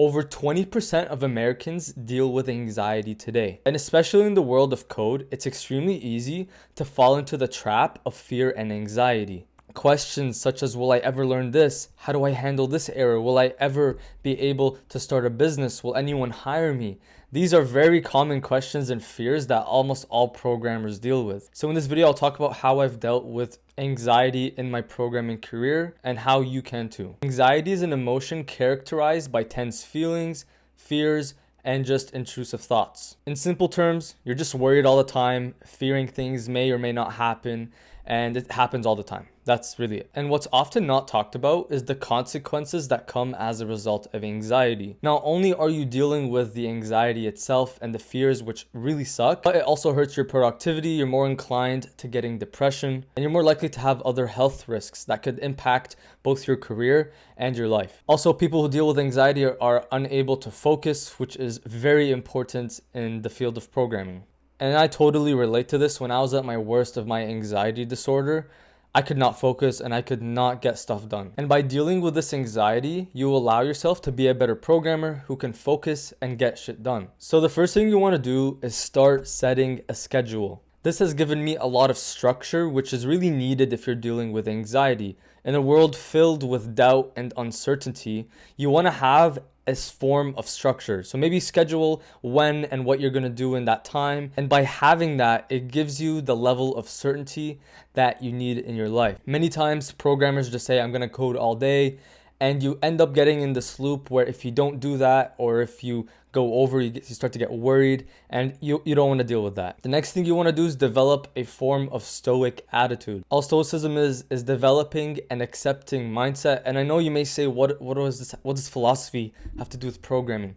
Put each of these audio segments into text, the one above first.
Over 20% of Americans deal with anxiety today. And especially in the world of code, it's extremely easy to fall into the trap of fear and anxiety. Questions such as, will I ever learn this? How do I handle this error? Will I ever be able to start a business? Will anyone hire me? These are very common questions and fears that almost all programmers deal with. So in this video, I'll talk about how I've dealt with anxiety in my programming career and how you can too. Anxiety is an emotion characterized by tense feelings, fears, and just intrusive thoughts. In simple terms, you're just worried all the time, fearing things may or may not happen, and it happens all the time. That's really it. And what's often not talked about is the consequences that come as a result of anxiety. Not only are you dealing with the anxiety itself and the fears, which really suck, but it also hurts your productivity. You're more inclined to getting depression, and you're more likely to have other health risks that could impact both your career and your life. Also, people who deal with anxiety are unable to focus, which is very important in the field of programming. And I totally relate to this. When I was at my worst of my anxiety disorder, I could not focus and I could not get stuff done. And by dealing with this anxiety, you allow yourself to be a better programmer who can focus and get shit done. So the first thing you want to do is start setting a schedule. This has given me a lot of structure, which is really needed if you're dealing with anxiety. In a world filled with doubt and uncertainty, you want to have a form of structure. So maybe schedule when and what you're going to do in that time. And by having that, it gives you the level of certainty that you need in your life. Many times programmers just say, I'm going to code all day. And you end up getting in this loop where if you don't do that, or if you go over, you start to get worried, and you don't want to deal with that. The next thing you want to do is develop a form of stoic attitude. All stoicism is developing an accepting mindset. And I know you may say, what does philosophy have to do with programming?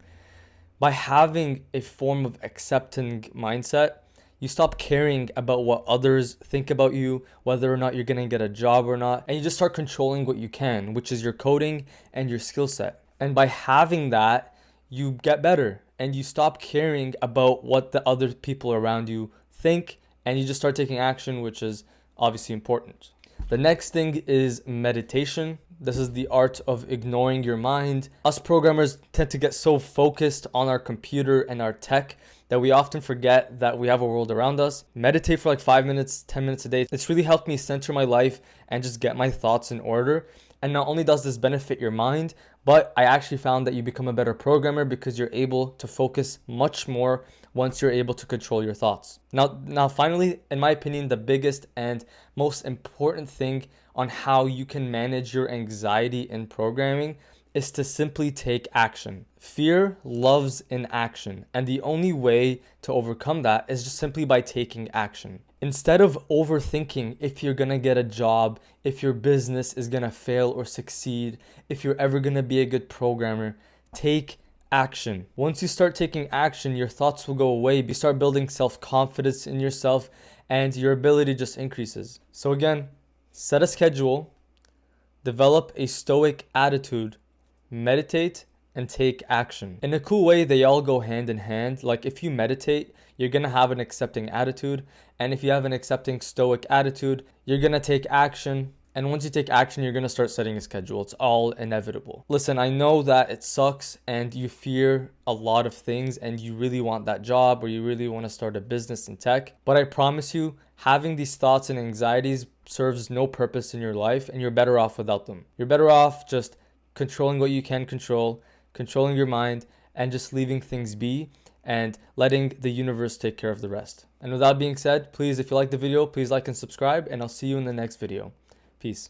By having a form of accepting mindset, you stop caring about what others think about you, whether or not you're going to get a job or not, and you just start controlling what you can, which is your coding and your skill set. And by having that, you get better and you stop caring about what the other people around you think, and you just start taking action, which is obviously important. The next thing is meditation. This is the art of ignoring your mind. Us programmers tend to get so focused on our computer and our tech that we often forget that we have a world around us. Meditate for like 5 minutes, 10 minutes a day. It's really helped me center my life and just get my thoughts in order. And not only does this benefit your mind, but I actually found that you become a better programmer because you're able to focus much more once you're able to control your thoughts. Now, finally, in my opinion, the biggest and most important thing on how you can manage your anxiety in programming is to simply take action. Fear loves inaction, and the only way to overcome that is just simply by taking action. Instead of overthinking if you're gonna get a job, if your business is gonna fail or succeed, if you're ever gonna be a good programmer, take action. Once you start taking action, your thoughts will go away. You start building self-confidence in yourself, and your ability just increases. So again, set a schedule, develop a stoic attitude, meditate, and take action. In a cool way, they all go hand in hand. Like if you meditate, you're gonna have an accepting attitude. And if you have an accepting stoic attitude, you're gonna take action. And once you take action, you're gonna start setting a schedule. It's all inevitable. Listen, I know that it sucks and you fear a lot of things and you really want that job or you really wanna start a business in tech. But I promise you, having these thoughts and anxieties serves no purpose in your life, and you're better off without them. You're better off just controlling what you can control, controlling your mind, and just leaving things be and letting the universe take care of the rest. And with that being said, please, if you like the video, please like and subscribe, and I'll see you in the next video. Peace.